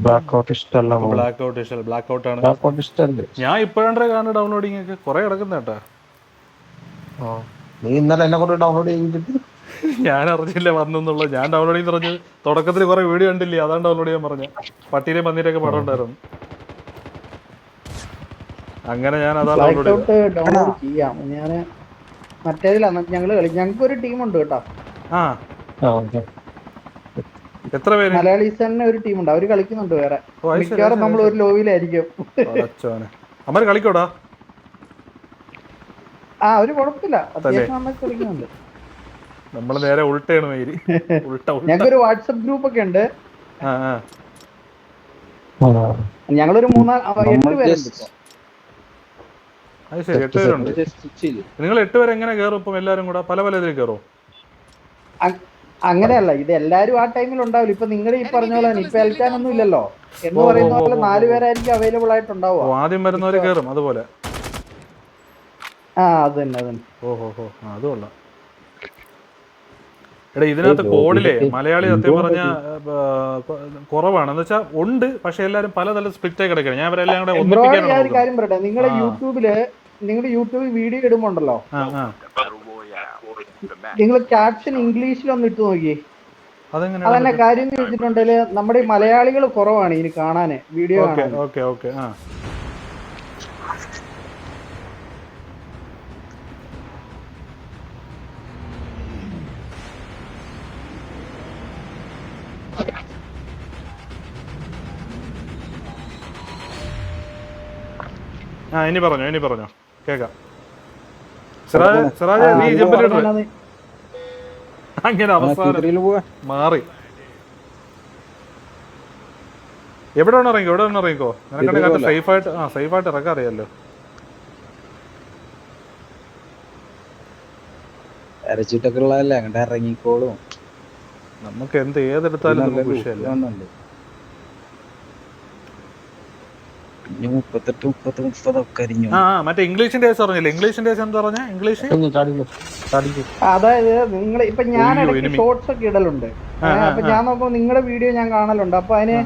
Black out ഇഷ്ടമല്ല. Black out ഇഷ്ടമല്ല. Black ഔട്ടാണ് black out ഇഷ്ടമല്ലേ? ഞാൻ ഇപ്പോഴാണ് കാണുന്ന ഡൗൺലോഡിങ് ഒക്കെ കുറെ കിടക്കുന്ന കേട്ടാ. നീ ഇന്നലെ എന്നെ കൊണ്ട് ഡൗൺലോഡ് ചെയ്തിട്ട് ഞാൻ അറിഞ്ഞില്ല വന്നെന്നുള്ളത്. ഞാൻ ഡൗൺലോഡ് ചെയ്ത് പറഞ്ഞു തുടക്കത്തിൽ കുറെ വീഡിയോ കണ്ടില്ലേ, അതാണ് ഡൗൺലോഡ് ചെയ്യാൻ പറഞ്ഞ. പട്ടീരെ പന്നീരൊക്കെ പടം ഉണ്ടായിരുന്നു, അങ്ങനെ ഞാൻ അതാണ് ബ്ലാക്ക് ഡൗൺലോഡ് ഔട്ട് ഡൗൺലോഡ് ചെയ്യാം. ഞാൻ മറ്റേതിലാണ് ഞങ്ങള് കളി. ഞങ്ങൾക്ക് ഒരു ടീമുണ്ട് കേട്ടോ, ആ എത്ര പേര്? മലയാളീസ് തന്നെ ഒരു ടീമുണ്ട്, അവര് കളിക്കുന്നുണ്ട് വേറെ. ഓ അത് ശരി, മിക്കവാറും നമ്മൾ ഒരു ലോബിയിലായിരിക്കും. അച്ഛനെ അമ്മര് കളിക്കോടാ. ആ ഒരു കുഴപ്പമില്ല, അത്യാവശ്യം നന്നായി കളിക്കുന്നുണ്ട്. നമ്മള് നേരെ ഉൾട്ടയാണ് മേരി. ഉൾട്ട ഞങ്ങൾക്കൊരു വാട്സപ്പ് ഗ്രൂപ്പ് ഒക്കെ ഉണ്ട്. ആ ആ ഞങ്ങളൊരു 8 പേരുണ്ട് ഇപ്പൊ. അത് ശരി, 8 പേരുണ്ട്. നിങ്ങൾ 8 പേര് എങ്ങനെ കയറും ഇപ്പം എല്ലാരും കൂടെ? പല പല ഇതിൽ കയറും? അങ്ങനെയല്ല, ഇത് എല്ലാരും ആ ടൈമിൽ ഉണ്ടാവില്ല. ഇപ്പൊ നിങ്ങൾ ഈ പറഞ്ഞ പോലെ തന്നെ ഇപ്പൊ ഏൽക്കാനൊന്നും ഇല്ലല്ലോ എന്ന് പറയുന്ന പോലെ 4 പേരായിരിക്കും അവൈലബിൾ ആയിട്ടുണ്ടാവുക. ആദ്യം വരുന്നവര് കയറും അതുപോലെ. ആ അത് തന്നെ അത് തന്നെ. ഓഹോ ഹോ, അത് കൊള്ളാം. എടാ ഇതിനകത്ത് കോഡിലെ മലയാളി സത്യം പറഞ്ഞ കുറവാണ്. എന്ന് വെച്ചാൽ ഉണ്ട്, പക്ഷെ എല്ലാരും പലതരം സ്പ്ലിറ്റ് ആയി കിടക്കണം. ഞാൻ അവരെല്ലാം കൂടെ ഒന്നിപ്പിക്കാനാണ്. ഞാൻ ഒരു കാര്യം പറയട്ടെ, നിങ്ങളുടെ യൂട്യൂബിൽ വീഡിയോ ഇടുമ്പോണ്ടല്ലോ, നിങ്ങൾ ക്യാപ്ഷൻ ഇംഗ്ലീഷിലൊന്ന് ഇട്ട് നോക്കിയേ. അതന്നെ കാര്യം എന്ന് വെച്ചിട്ടുണ്ടെങ്കിൽ നമ്മുടെ ഈ മലയാളികൾ കുറവാണ് ഇനി കാണാന് വീഡിയോ. Okay okay. ആ ആ ഇനി പറഞ്ഞോ കേക്കാം. സിറാജ് നീ ജമ്പലിട്ട് അങ്ങനെ അവസാനം മാറി. എവിടെ വേണം ഇറങ്ങിക്കോ. നിനക്കണ്ട സേഫായിട്ട് ഇറക്കാൻ അറിയാലോ. അരച്ചിട്ടൊക്കെ ഉള്ളതല്ലേ, അങ്ങോട്ട് ഇറങ്ങിക്കോളും. നമുക്ക് ഏതെടുത്താലും നമുക്ക് വിഷയമല്ല. പിന്നെ 38-30 ഒക്കെ അരിഞ്ഞു. മറ്റേ ഇംഗ്ലീഷിന്റെ കേസ് പറഞ്ഞില്ലേ? ഇംഗ്ലീഷിന്റെ കേസ് എന്താ പറഞ്ഞ? ഇംഗ്ലീഷ് അതായത് നിങ്ങൾ ഇപ്പൊ ഞാൻ ഷോർട്സ് ഒക്കെ ഇടലുണ്ട്. അപ്പൊ ഞാൻ നോക്കുമ്പോ നിങ്ങളുടെ വീഡിയോ ഞാൻ കാണലുണ്ട്. അപ്പൊ അതിന്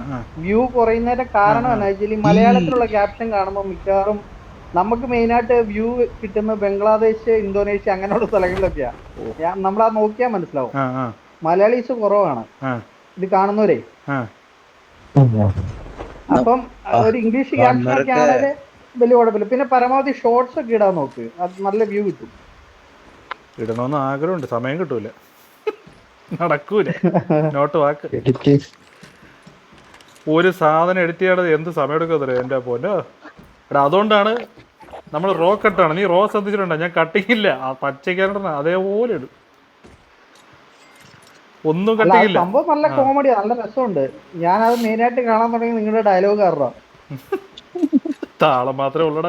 വ്യൂ കുറയുന്നതിന്റെ കാരണം എന്താ വെച്ചാൽ മലയാളത്തിലുള്ള ക്യാപ്ഷൻ കാണുമ്പോൾ മിക്കവാറും നമുക്ക് മെയിനായിട്ട് വ്യൂ കിട്ടുന്നത് ബംഗ്ലാദേശ്, ഇന്തോനേഷ്യ അങ്ങനെയുള്ള സ്ഥലങ്ങളിലൊക്കെയാ. നമ്മളാ നോക്കിയാൽ മനസ്സിലാവും മലയാളീസ് കുറവാണ് ഇത് കാണുന്നവരെ. അപ്പം ഒരു ഇംഗ്ലീഷ് ക്യാപ്ഷൻ ഒക്കെ ആണെങ്കിൽ വലിയ കുഴപ്പമില്ല. പിന്നെ പരമാവധി ഷോർട്സ് ഒക്കെ ഇടാൻ നോക്ക്, അത് നല്ല വ്യൂ കിട്ടും. ഇടണമെന്ന് ആഗ്രഹമുണ്ട്, സമയം കിട്ടൂല, നടക്കൂല. നോട്ട് വാക്ക്. ഒരു സാധനം എഡിറ്റ് ചെയ്യാതെ എന്ത് സമയം എടുക്കാതെ എൻ്റെ പോന്നോ. എടാ അതുകൊണ്ടാണ് നമ്മൾ റോ കട്ടാണ്. നീ റോ ശ്രദ്ധിച്ചിട്ടുണ്ടോ? ഞാൻ കട്ടിങ് ഇല്ല, ആ പച്ചക്കാരൻ അതേപോലെ ഇടും, ഒന്നും കട്ടിങ്ങില്ല. സംഭവം നല്ല കോമഡിയാ, നല്ല രസമുണ്ട്. ഞാനത് മെയിനായിട്ട് കാണാൻ തുടങ്ങി നിങ്ങളുടെ ഡയലോഗ് കാരണം. താളം മാത്രമേ ഉള്ളടാ.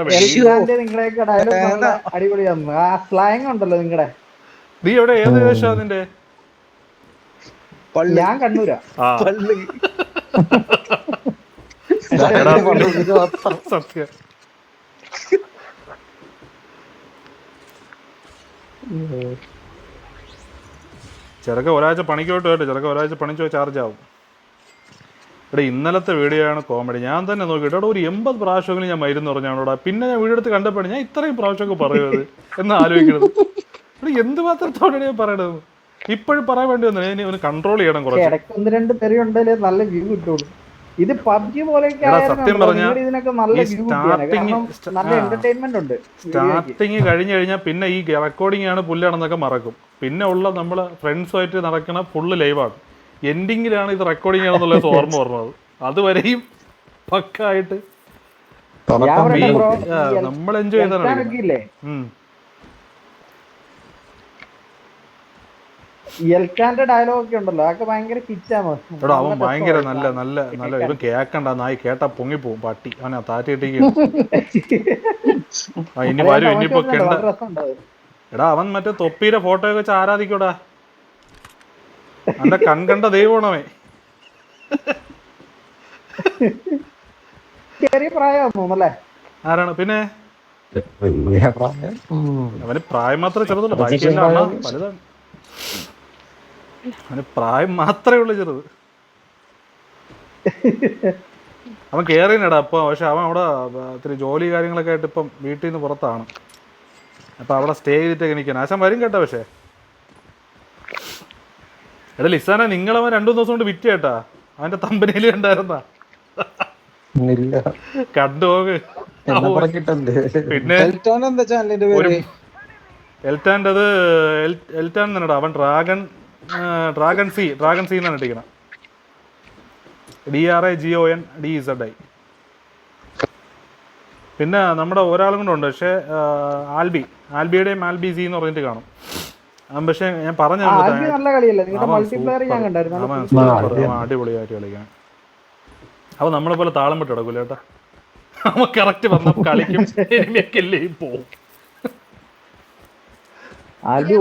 നിങ്ങളുടെയൊക്കെ ഡയലോഗ് നല്ല അടിപൊളിയായിരുന്നു. ആ സ്ലാങ് ഉണ്ടല്ലോ നിങ്ങളുടെ. നീ എവിടെ, ഏത് ദേശാ നിന്റെ? ഞാൻ കണ്ണൂരാ. സത്യം. ചെറുക്ക ഒരാഴ്ച പണിക്ക് പോയിട്ട് കേട്ടോ, ചെറുക്ക ഒരാഴ്ച പണിക്ക് പോയി ചാർജ് ആവും. ഇവിടെ ഇന്നലത്തെ വീഡിയോ ആണ് കോമഡി. ഞാൻ തന്നെ നോക്കിയിട്ട് അവിടെ ഒരു 80 പ്രാവശ്യമെങ്കിലും ഞാൻ മരുന്ന് പറഞ്ഞാണോടാ. പിന്നെ ഞാൻ വീഡിയോ എടുത്ത് കണ്ടപ്പോഴാണ് ഞാൻ ഇത്രയും പ്രാവശ്യമൊക്കെ പറയുന്നത് എന്ന് ആലോചിക്കുന്നത്. ഇവിടെ എന്ത് മാത്രത്തോടെയാണ് ഞാൻ പറയണത്? ഇപ്പോഴും പറയാൻ വേണ്ടി വന്നത് ഇനി ഒന്ന് കൺട്രോൾ ചെയ്യണം കുറച്ച്. ഇടയ്ക്ക് 1-2 തെറി ഉണ്ടെങ്കിലേ നല്ല വ്യൂ കിട്ടുള്ളൂ. ഇത് പബ്ജി പോലെയൊക്കെ സത്യം പറഞ്ഞാൽ സ്റ്റാർട്ടിങ് കഴിഞ്ഞു കഴിഞ്ഞാൽ പിന്നെ ഈ റെക്കോർഡിംഗ് ആണ് പുല്ലാണെന്നൊക്കെ മറക്കും. പിന്നെ ഉള്ള നമ്മള് ഫ്രണ്ട്സുമായിട്ട് നടക്കണ ഫുള്ള് ലൈവാണ്. എൻഡിങ്ങിലാണ് ഇത് റെക്കോർഡിംഗ് ആണെന്നുള്ളത് ഓർമ്മ പറഞ്ഞത്. അതുവരെയും പക്കായിട്ട് നമ്മൾ എൻജോയ് ചെയ്താണ്. എൽക്കാന്റെ ഡയലോഗ് ഒക്കെ ഉണ്ടല്ലോ, അതൊക്കെ ഭയങ്കര ഹിറ്റാണ്. എടാ അവൻ ഭയങ്കര നല്ല നല്ല നല്ല ഇവൻ കേക്കണ്ട, നായി കേട്ടാ പൊങ്ങിപ്പോവും പട്ടി. അവനാ താറ്റിട്ടിരിക്കും. ഇനി വരും, ഇനിയിപ്പോ എടാ അവൻ മറ്റേ തൊപ്പീരെ ഫോട്ടോ ഒക്കെ വെച്ച് ആരാധിക്കൂടാ. നല്ല കൺകണ്ട ദൈവമാണവൻ. ചെറിയ പ്രായമല്ലേ? ആരാണ് പിന്നെ? അവന് പ്രായം മാത്രമേ ചെറുതല്ല, ബാക്കിയെല്ലാം വലുതാണ്. അവന് പ്രായം മാത്രമേ ഉള്ളൂ ചെറുത്. അവൻ കയറിനടാ അപ്പോൾ, പക്ഷെ അവൻ അവിടെ ഇത്തിരി ജോലി കാര്യങ്ങളൊക്കെ ആയിട്ട് ഇപ്പം വീട്ടിൽ നിന്ന് പുറത്താണ്. അപ്പം അവിടെ സ്റ്റേ ചെയ്തിട്ടൊക്കെ നിൽക്കണം. ആശാൻ വരും കേട്ടോ. പക്ഷേ എടാ ലിസാനെ, നിങ്ങളവൻ 2-3 ദിവസം കൊണ്ട് വിറ്റ് കേട്ടാ. അവൻ്റെ തമ്പനയിൽ ഉണ്ടായിരുന്നാ കണ്ടോക്ക്. പിന്നെ എന്താ ചാനലിന്റെ പേര്? എൽറ്റാൻ്റെ അത് എൽറ്റാൻ തന്നെടാ. അവൻ ഡ്രാഗൺ സി എന്നാണ് ഇട്ടിരിക്കണം. DRAGONDEZI. പിന്നെ നമ്മുടെ ഒരാളും കൂടെ ഉണ്ട്, പക്ഷേ ആൽബിയുടെയും ആൽബി സി എന്ന് പറഞ്ഞിട്ട് കാണും. പക്ഷെ ഞാൻ പറഞ്ഞു അടിപൊളിയായിട്ട് കളിക്കാൻ. അവൻ നമ്മളെ പോലെ താളം വിട്ട് കിടക്കൂല കേട്ടാ. അവൻ കറക്റ്റ് വന്ന കളിക്കും, പോവും. ആൽബി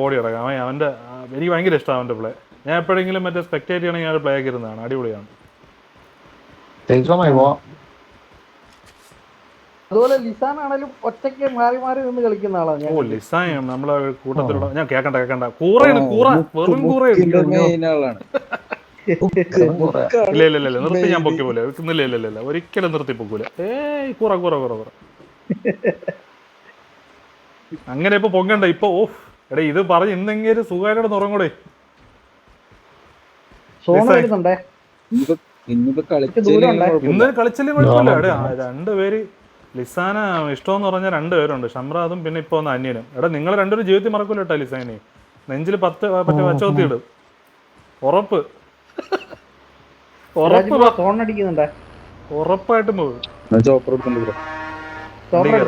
ഓടി ഇറങ്ങാം. അവൻ്റെ എനിക്ക് ഭയങ്കര ഇഷ്ടമാണ് അവൻ്റെ പ്ലേ. ഞാൻ എപ്പോഴെങ്കിലും മറ്റേ സ്പെക്ടേറ്റ് ചെയ്യണമെങ്കിൽ ഞാൻ പ്ലേ ഒക്കെ ഇരുന്നതാണ്. അടിപൊളിയാണ്. അതുപോലെ ലിസാൻ ആണെങ്കിലും ഒറ്റയ്ക്ക് മാറി മാറി നിന്ന് കളിക്കുന്ന ആളാണ്. ഓ ലിസാൻ നമ്മളെ കൂട്ടത്തിലുള്ള ഞാൻ കേക്കണ്ട കൂറയാണ്. വെറും കൂറയാണ്. ഇല്ല നിർത്തി ഞാൻ പൊക്കി പോലെ ഇല്ല ഒരിക്കലും നിർത്തി പൊക്കൂല. കൂറ അങ്ങനെ ഇപ്പൊ പൊങ്ങണ്ട ഇപ്പൊ. എടാ ഇത് പറഞ്ഞ് ഇന്നെങ്കിലും സുഖമായിട്ട് ഉറങ്ങൂടെ. ഇന്ന് കളിച്ചാലും കുഴപ്പമില്ല. എടാ 2 പേര് ലിസാന ഇഷ്ടമെന്ന് പറഞ്ഞാൽ 2 പേരുണ്ട്, ഷംറാദും പിന്നെ ഇപ്പൊ ഒന്ന് അന്യനും. എടാ നിങ്ങൾ 2 പേരും ജീവിതത്തിൽ മറക്കൂല കേട്ടോ. ലിസാനെ നെഞ്ചിൽ 10 വച്ചോത്തി ഇടും. ഉറപ്പായിട്ടും പോകും.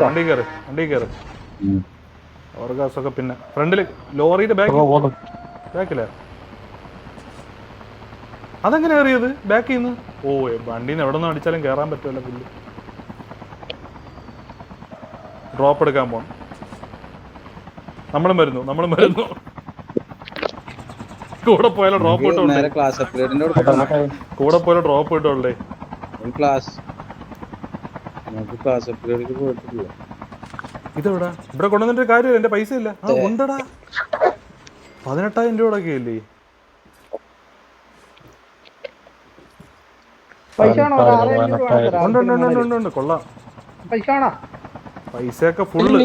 വണ്ടി കയറി ഓർഗാസൊക്കെ. പിന്നെ ഫ്രണ്ടില് ലോറിയുടെ ബാക്കിലെ അതെങ്ങനെ അറിയത് ബാക്കിൽ നിന്ന്? വണ്ടിന്ന് എവിടെ നിന്ന് അടിച്ചാലും കയറാൻ പറ്റുമല്ലോ. പുല്ല് ഡ്രോപ്പ് എടുക്കാൻ പോണം. നമ്മളും വരുന്നു. കൂടെ പോയാലോ ഡ്രോപ്പ് ഇട്ടോണ്ടേ. ഇതെവിടാ? ഇവിടെ കൊണ്ടുവന്നിട്ട് കാര്യമില്ല. എന്റെ പൈസ ഇല്ല. ഉണ്ടടാ 18,000 രൂപ ഒക്കെ ഇല്ലേ? ഉണ്ട്. കൊള്ളാം. പൈസയൊക്കെ ഫുള്ള്.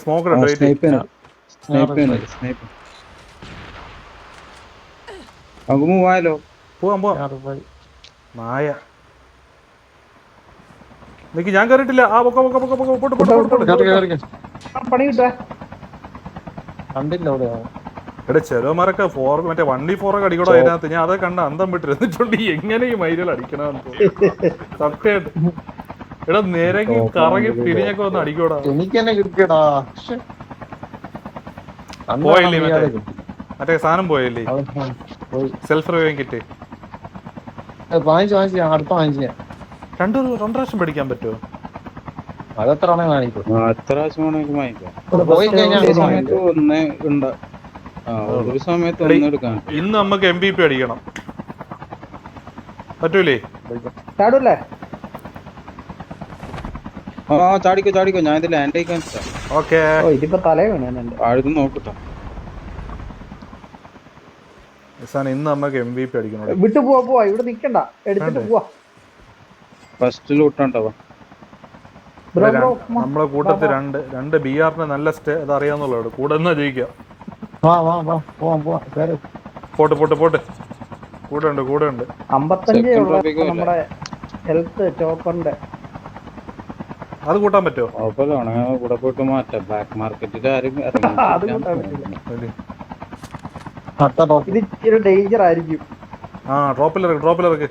സ്മോക്കർ പോവാം. നായ നിക്ക്, ഞാൻ കയറിയിട്ടില്ല. എടാ ചെറുമാരൊക്കെ മറ്റേ 1v4 ഒക്കെ അടിക്കണോ അതിനകത്ത്? ഞാൻ അതൊക്കെ കണ്ട അന്തം വിട്ടിരുന്നിട്ടുണ്ട്. എങ്ങനെ ഈ മൈലുകൾ അടിക്കണമെന്ന് സത്യമായിട്ട്. എടാ നിരങ്ങി കറങ്ങി തിരിഞ്ഞൊക്കെ ഒന്ന് അടിക്കോടാ. പോയില്ലേ മറ്റേ സാധനം പോയില്ലേ? സെൽഫ് റിവൈവിംഗ് കിറ്റ് 2 പ്രാവശ്യം പഠിക്കാൻ പറ്റുമോ? ഇന്ന് നമുക്ക് MVP അടിക്കണം. പറ്റൂലേ? ചാടിക്കോ. ഞാൻ ഇത് ലാൻഡ് ആയിക്കാൻ നോക്കട്ടെ. ഇന്ന് നമുക്ക് MVP അടിക്കണം. വിട്ടു പോവാ, ഇവിടെ നിക്കണ്ട, എടുത്തിട്ട് പോവാ. ഫസ്റ്റ് ലൂട്ടാണ്ടോ നമ്മളെ കൂട്ടത്തിൽ 2 BR-ന് നല്ല സ്റ്റേ അതറിയാന്നുള്ളൂ. കൂടെ എന്നാ ജയിക്കാം. പോട്ട് കൂടെ ഉണ്ട് 55 നമ്മുടെ ഹെൽത്ത് ചോപ്പറിന്റെ. അത് കൂട്ടാൻ പറ്റുമോ? കൂടെ പോയിട്ട് മാറ്റാം. ബ്ലാക്ക് മാർക്കറ്റിൽ ആരും ഇത് ഡേഞ്ചർ ആയിരിക്കും. ഡ്രോപ്പിലിറക്ക്.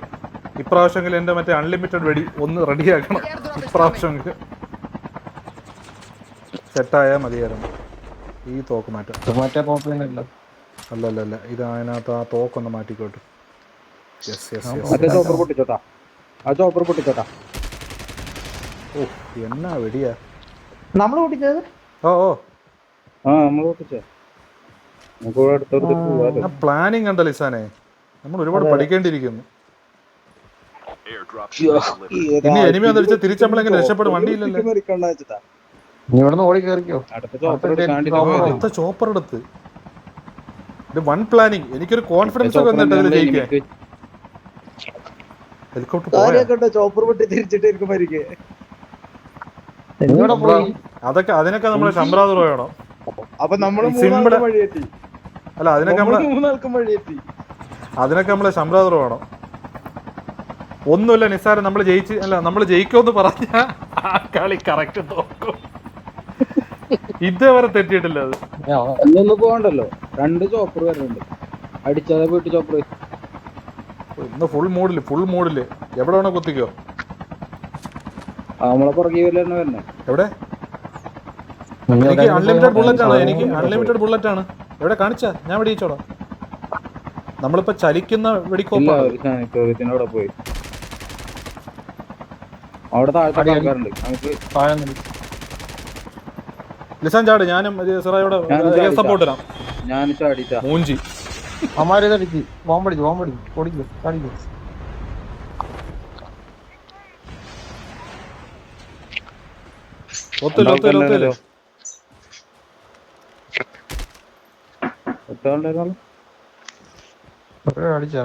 ഇപ്രാവശ്യമെങ്കിലും എന്റെ മറ്റേ അൺലിമിറ്റഡ് വെടി ഒന്ന് റെഡിയാക്കണം. ഇപ്രാവശ്യമെങ്കിലും സെറ്റായാൽ മതിയായിരുന്നു. ഈ തോക്ക് മാറ്റാം. അല്ല ഇത് അതിനകത്ത് ആ തോക്കൊന്ന് മാറ്റിക്കോട്ടെ. എന്നാ വെടിയാ നമ്മള് പൊട്ടിച്ചത്? പ്ലാനിങ് കണ്ട ലിസാനെ, നമ്മൾ ഒരുപാട് പഠിക്കേണ്ടിയിരിക്കുന്നു. ഇനി എനിമി വന്നിടിച്ച് തിരിച്ച് നമ്മളെങ്ങനെ രക്ഷപ്പെടും? വണ്ടിയില്ലല്ലോ. നീ ഇവിടുന്ന് ഓടി കയറിക്കോ. അടുത്ത ചോപ്പർ എടുക്കാണ്ടിട്ട് പോയത്. അടുത്ത ചോപ്പർ എടുത്ത് ഇത് വൺ പ്ലാനിങ്. എനിക്കൊരു കോൺഫിഡൻസ് ഒക്കെ വന്നിട്ട് അതിൽ ജയിക്കാൻ. ഹെലികോപ്റ്റർ പോയാ ചോപ്പർ പൊട്ടി തിരിച്ചിട്ട് എനിക്ക് മരിക്കേ. നീ ഇവിടെ പോയി. അതൊക്കെ അതിനൊക്കെ നമ്മള് ശമ്പറാദ് വേണം. അപ്പൊ നമ്മള് സിമ്പിൾ വഴിയെത്തി. അല്ല, അതിനൊക്കെ നമ്മള് മൂന്നാൾക്കും വഴിയെത്തി. അതിനൊക്കെ നമ്മള് ശമ്പറാദ് വേണം. ഒന്നുമില്ല നിസ്സാരം, നമ്മൾ ജയിച്ച് അല്ല നമ്മൾ ജയിക്കുമെന്ന് പറഞ്ഞ ആ കളി കറക്റ്റ് നോക്കും. ഇതേവരെ തെറ്റിയിട്ടില്ല അത്. ഒന്നൊന്നും പോകണ്ടല്ലോ, 2 ചോപ്പർ വരുന്നുണ്ട്. അടിച്ചാതെ പോയിട്ട് ചോപ്പർ ഇന്ന് ഫുൾ മൂഡില് എവിടെ വേണോ കുത്തിക്കോ. നമ്മളെ പുറകെ വരണേ. എവിടെ? എനിക്ക് അൺലിമിറ്റഡ് ബുള്ളറ്റ് ആണ്. എവിടെ കാണിച്ചാ ഞാൻ വെടിയിച്ചോടാ. നമ്മളിപ്പോ ചലിക്കുന്ന വെടിക്കോപ്പാണ്. ചോദ്യത്തിനവിടെ പോയി അവിടെ താഴത്തെ ആൾക്കാരുണ്ട്. നമുക്ക് ലിസാൻ ചാട്, ഞാനും സിറായോടെ സപ്പോർട്ട് തരാം. ഞാൻ ചാടിച്ചാ മൂഞ്ചി അമ്മാരിതടിക്ക് ബോംബടിച്ചു ഓടിക്കോ കാണിക്കോ. ഒത്തില്ല. അടിച്ചാ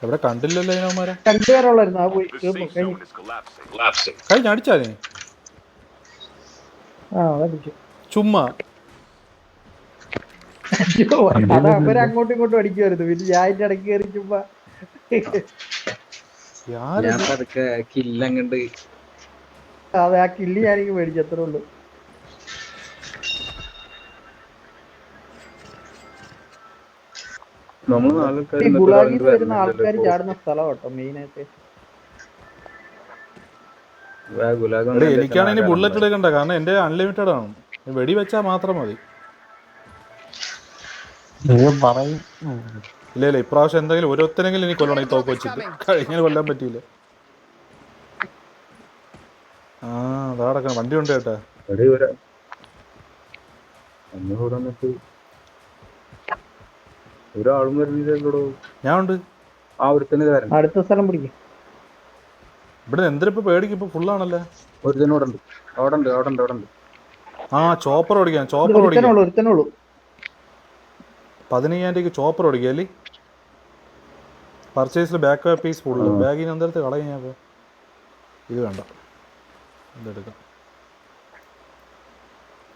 എവിടെ കണ്ടില്ലല്ലോ അതിനവന്മാരെ. 2 പേരുള്ളായിരുന്നു. ആ പോയി കഴിഞ്ഞ അടിച്ചാ നീ ചുമ്മാ. അതാ അവര് അങ്ങോട്ടും ഇങ്ങോട്ടും അടിക്കുമായിരുന്നു. പിന്നെ ഞാൻ അതിന്റെ ഇടയ്ക്ക് കയറി ചുമ്മാ കില്ലങ്ങണ്ട്. അതെ, ആ കില്ലി ഞാനെനിക്ക് മേടിച്ചു, അത്രേ ഉള്ളൂ. ഈ ഗുലാഗിൽ വരുന്ന ആൾക്കാർ ചാടുന്ന സ്ഥലം കേട്ടോ മെയിൻ ആയിട്ട്. എനിക്കാണെങ്കിൽ ബുള്ളറ്റ് എടുക്കണ്ട, കാരണം എന്റെ അൺലിമിറ്റഡ് ആണ്. വെടി വെച്ചാൽ മാത്രം മതി. ഇല്ല ഇപ്രാവശ്യം എന്തെങ്കിലും ഓരോരുത്തരെങ്കിലും ഇനി കൊല്ലണം ഈ തോക്ക് വെച്ചിട്ട്. കഴിഞ്ഞാൽ കൊല്ലാൻ പറ്റിയില്ല. അതാ നടക്കണം. വണ്ടി ഉണ്ട് കേട്ടാ. ഒരാളും വരുന്നില്ലല്ലോ. ഞാൻ ഉണ്ട്. അടുത്ത സ്ഥലം പിടിക്കും. ഇവിടെ എന്തിനിപ്പോ പേടിക്കും, ഇപ്പൊ ഫുള്ളാണല്ലേ. ചോപ്പർ ഓടിക്കാൻ 15,000 ചോപ്പർ ഓടിക്കുക അല്ലേ. പർച്ചേസിൽ ബാക്ക് പീസ് ഫുള്ള്. ബാഗിന് എന്തരത്ത് കളയാ. ഇത് വേണ്ട, ഇതെടുക്കാം.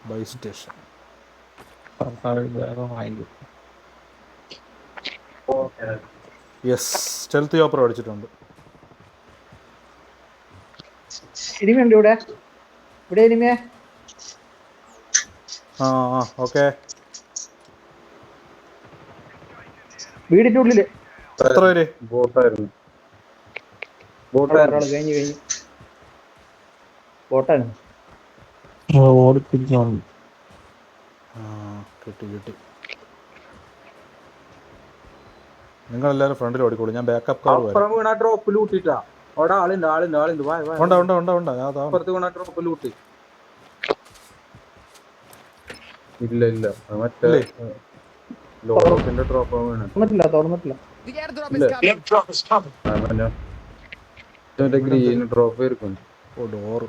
Buy station yes. Stealth chopper അടിച്ചിട്ടുണ്ട്. ഇനിമുണ്ട് ഇവിടെ ഇനിമേ. ഓക്കെ. വീടിന്റെ ഉള്ളില് എത്ര പേര്? ബോട്ടായിരുന്നു. കഴിഞ്ഞു ബോട്ടാണ്. കിട്ടി. നിങ്ങളെല്ലാരും ഫ്രണ്ടിൽ ഓടിക്കോളൂ, ഞാൻ ബാക്കപ്പ് കാർ ഇല്ല മറ്റേ ലോറോക്കിന്റെ ഡ്രോപ്പ് തുറന്നിട്ടില്ല. ഗ്രീൻ ഡ്രോപ്പ് ആയിരിക്കും. ഡോറ്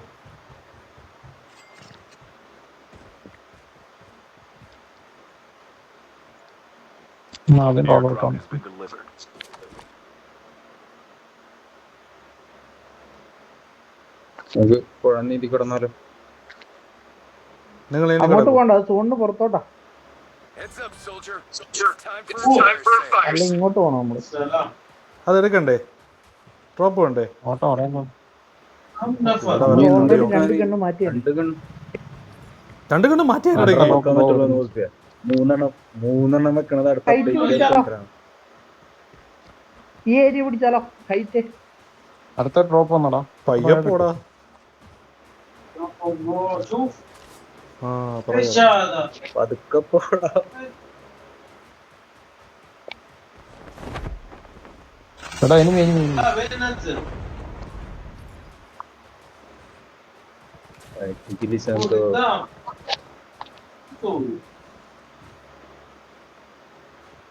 പുഴ നീതി കിടന്നാലും നിങ്ങൾ അങ്ങോട്ട് പോകണ്ട, അത് സോണിന് പുറത്തോട്ടാ. അല്ല ഇങ്ങോട്ട് പോണോ നമ്മള്? അതെടുക്കണ്ടേ? ഡ്രോപ്പ് വേണ്ടേ? ഓൾറെഡി 2 കണ്ണ് മാറ്റി. 2 കണ്ണ് മാറ്റി. മൂന്നെണ്ണം വെക്കണത് അടുത്ത ഈ ഏരിയ പിടിച്ചാലോ. ഹൈറ്റ് അടുത്ത ഡ്രോപ്പ് വന്നടാ. പയ്യെ പോടാ. പതുക്കെ പോടാ.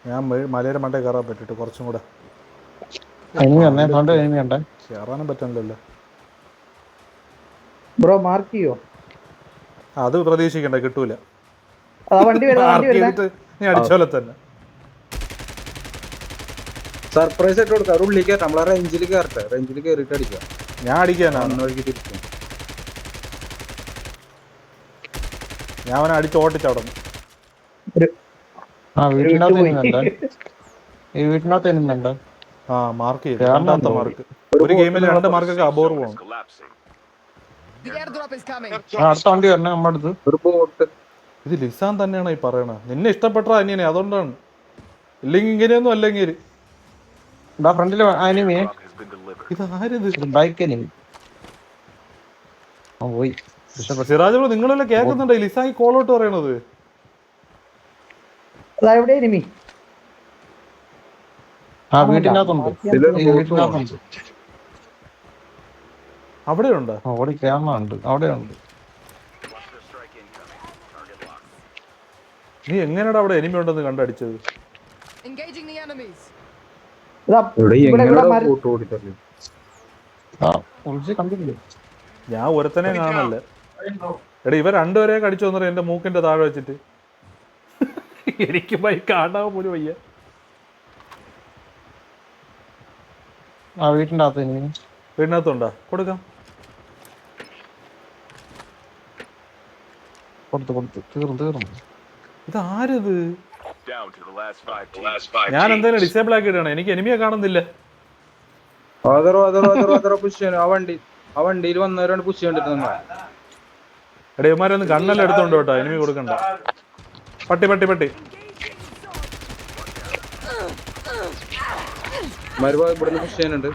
ഞാൻ മലയുടെ മണ്ടേ കയറാൻ പറ്റിട്ട് കുറച്ചും കൂടെ കയറാനും പറ്റണല്ലോ. ബ്രോ മാർക്ക് ചെയ്യോ? അത് പ്രതീക്ഷിക്കണ്ട, കിട്ടൂല. വണ്ടി വരുന്നത് നീ അടിച്ചോലെ തന്നെ. സർപ്രൈസ് ആയിട്ട് കൊടുക്കാം. ഒരു ഉള്ളിൽ കയറ്റാം. നമ്മളെ റേഞ്ചിൽ കയറട്ടെ. റേഞ്ചിൽ കയറിയിട്ട് അടിക്കാം. ഞാൻ അടിക്കാനാണ്. ഞാൻ അവനെ അടിച്ച് ഓട്ടിച്ചവിടുന്നു. വീട്ടിനകത്ത് ആ മാർക്ക് ചെയ്തു. രണ്ടാമത്തെ മാർക്ക്. ഒരു ഗെയിമിൽ 2 മാർക്കൊക്കെ അപൂർവമാണ്. അടുത്ത വണ്ടി വരണേ നമ്മുടെ അടുത്ത്. ഒരു ബോട്ട്. ഇത് ലിസാൻ തന്നെയാണ് ഈ പറയണത്. നിന്നെ ഇഷ്ടപ്പെട്ട അനിയനെ, അതുകൊണ്ടാണ്. ഇല്ലെങ്കിൽ ഇങ്ങനെയൊന്നും അല്ലെങ്കിൽ. ഫ്രണ്ടില് അനിമേ ഇതാരിത്? ബൈക്ക് അനിമി പോയി. സിറാജ് ബ്രോ നിങ്ങളെല്ലാം കേൾക്കുന്നുണ്ടോ ലിസായി കോളോട്ട് പറയണത്? വീട്ടിനകത്തുണ്ട്. അവിടെ ഉണ്ടോ? അവിടെ ക്യാമറ ഉണ്ട്. അവിടെ ഉണ്ട്. നീ എങ്ങനെയാ അവിടെ എനിമി ഉണ്ടെന്ന് കണ്ടടിച്ചത്? ഞാൻ ഒരുത്തനെ കാണല്ലേ. എടാ ഇവ രണ്ടുപേരെ കടിച്ചു വന്നിട്ട് എന്റെ മൂക്കിന്റെ താഴെ വെച്ചിട്ട് എനിക്ക് ബൈക്ക് കാണാൻ പോലും വയ്യ. വീട്ടിൻ്റെ അകത്ത് വീടിനകത്തുണ്ടോ? കൊടുക്കാം. കൊടുത്ത് തീർന്നു. ഇതാരിത്? ഞാൻ എന്തായാലും ഡിസേബിൾ ആക്കിയിട്ടാണ്. എനിക്ക് എനിമിയെ കാണുന്നില്ല. ആ വണ്ടിയിൽ വന്നവരാണ് പുഷ് ചെയ്തിട്ട്. എടേ ഇവന്മാരൊന്ന് ഗണ്ണെല്ലാം എടുത്തോണ്ട് കേട്ടോ. എനിമി കൊടുക്കണ്ട. പട്ടി പട്ടി പട്ടി ഇവിടുന്ന് പുഷ് ചെയ്യുന്നുണ്ട്.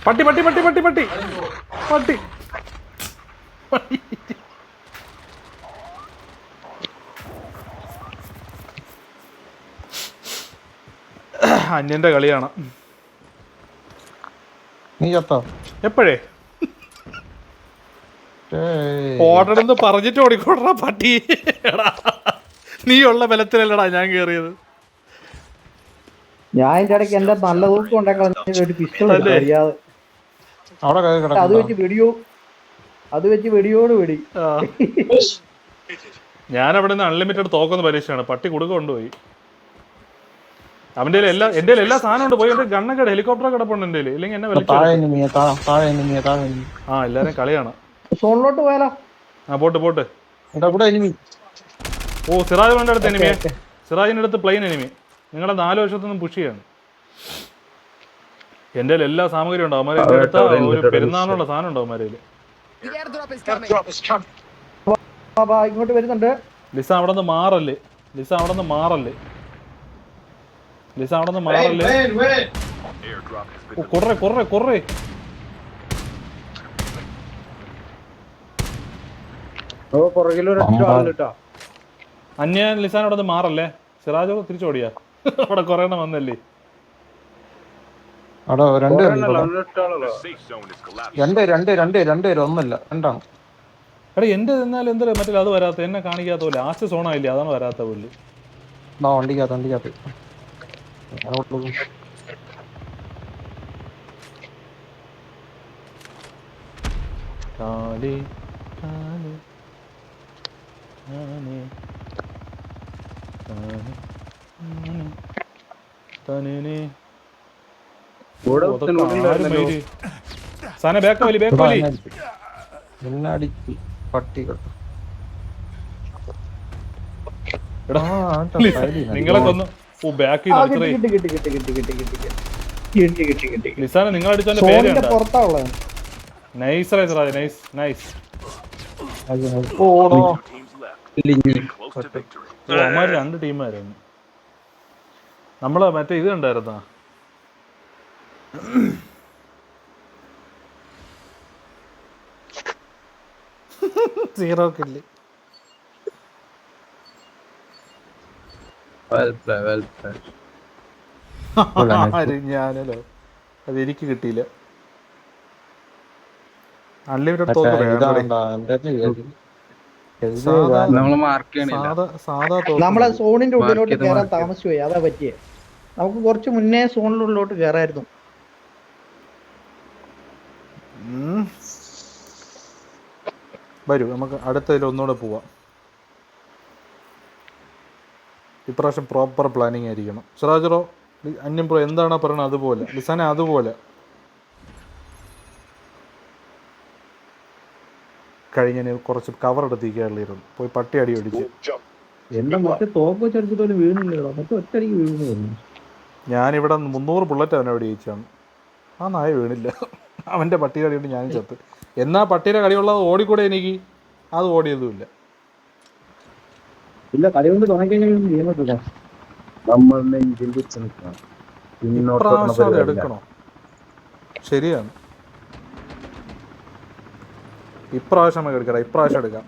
പട്ടി പട്ടി പട്ടി പട്ടി പട്ടി പട്ടി അന്യന്റെ കളിയാണ്. നീ ചത്തോ? എപ്പോഴേ ഓടണെന്ന് പറഞ്ഞിട്ട് ഓടിക്കോടാ പട്ടി. നീ ഉള്ള ബലത്തിലല്ലടാ ഞാൻ കേറിയത്. ഞാൻ ഇതിന്റെ ഇടയ്ക്ക് എന്റെ നല്ല ഊക്കം ഉണ്ടാക്കാൻ പിസ്റ്റൾ അറിയാതെ അത് വെച്ച് വെടിയോട് വെടി. ഞാൻ അവിടെ നിന്ന് അൺലിമിറ്റഡ് തോക്കുന്ന പരീക്ഷയാണ്. പട്ടി കൊടുക്ക കൊണ്ടുപോയി. അവന്റെ എന്റെ എല്ലാ സാധനം ഉണ്ട്. പോയി എന്റെ ഗണ്ണൊക്കെ ഹെലികോപ്റ്റർ കിടപ്പുണ്ട് എന്റെ. ഇല്ലെങ്കിൽ എന്നെ ആ എല്ലാരും കളിയാണ്. സോണിലോട്ട് പോയാലോ? ആ പോട്ട്. ഓ സിറാജിന്റെ അടുത്ത് എനിമിയെ. സിറാജിന്റെ അടുത്ത് പ്ലെയിൻ എനിമി. നിങ്ങളെ 4 വർഷത്തൊന്നും പുഷ് ചെയ്യാണ്. എന്റെ എല്ലാ സാമഗ്രിയും ഉണ്ട്. അവന്മാരെ അടുത്ത ഒരു പെരുന്നാളിനുള്ള സാധനം ഉണ്ട് അവന്മാരേല്. ഇങ്ങോട്ട് വരുന്നുണ്ട്. ലിസ അവിടെ നിന്ന് മാറല്ലേ. കൊറേ അന്യ ലിസാൻ അവിടെ നിന്ന് മാറല്ലേ. സിറാജോ തിരിച്ചോടിയാ. അവിടെ കൊറേ എണ്ണം വന്നല്ലേ. രണ്ട് ഒന്നല്ല രണ്ടാണ്. എടാ എന്റെ എന്നാലും എന്താ മറ്റേ അത് വരാത്ത എന്നെ കാണിക്കാത്ത പോലെ. ലാസ്റ്റ് സോണായില്ലേ, അതാണ് വരാത്ത പോലെ. വണ്ടിക്കകത്ത് പട്ടികൾ നിങ്ങളെ കൊന്നു. ലിസാനെ നിങ്ങൾ അടിച്ചതിന്റെ പേര് നൈസ്. അവന്മാര് 2 ടീമായിരുന്നു. നമ്മള് മറ്റേ ഇത് കണ്ടായിരുന്ന സീറോ കില്ല്. ഞാനല്ലോ അതെനിക്ക് കിട്ടിയില്ല. അൺലിമിറ്റഡ് തോക്ക് നമ്മളെ സോണിന്റെ ഉള്ളിലോട്ട് കയറാൻ താമസിച്ചു പോയി. അതാ പറ്റിയേ. നമുക്ക് കുറച്ച് മുന്നേ സോണിനുള്ളിലോട്ട് കയറായിരുന്നു. വരൂ, നമുക്ക് അടുത്തതിൽ ഒന്നുകൂടെ പോവാം. ഇപ്രാവശ്യം പ്രോപ്പർ പ്ലാനിങ് ആയിരിക്കണം. സിറാജറോ അന്യം പ്രോ എന്താണോ പറയണത് അതുപോലെ, ലിസാനെ അതുപോലെ. കഴിഞ്ഞ കുറച്ച് കവർ എടുത്തിരിക്കാറുള്ളായിരുന്നു, പോയി പട്ടി അടി അടിച്ച്. എന്റെ മറ്റേ തോക്ക് വെച്ചടിച്ചിട്ട് വീണില്ലല്ലോ, മറ്റേ ഒറ്റടിക്ക് വീണു തോന്നുന്നു. ഞാനിവിടെ 300 ബുള്ളറ്റ് അവനവിടെ ജയിച്ചാണ്. ആ നായ വീണില്ല. അവൻ്റെ പട്ടിയുടെ അടിയുണ്ട് ഞാനും ചത്ത്. എന്നാ പട്ടിയുടെ കടിയുള്ളത് ഓടിക്കൂടെ എനിക്ക്? അത് ഓടിയതുമില്ല. ഇല്ല, കളി കൊണ്ട് തുടങ്ങിക്കഴിഞ്ഞാൽ നമ്മൾ നെഞ്ചിൽ വെച്ച് നിൽക്കണം. ഇപ്രാവശ്യം അത് എടുക്കണോ? ശരിയാണ്, ഇപ്രാവശ്യം നമുക്ക് എടുക്കണം. ഇപ്രാവശ്യം എടുക്കാം.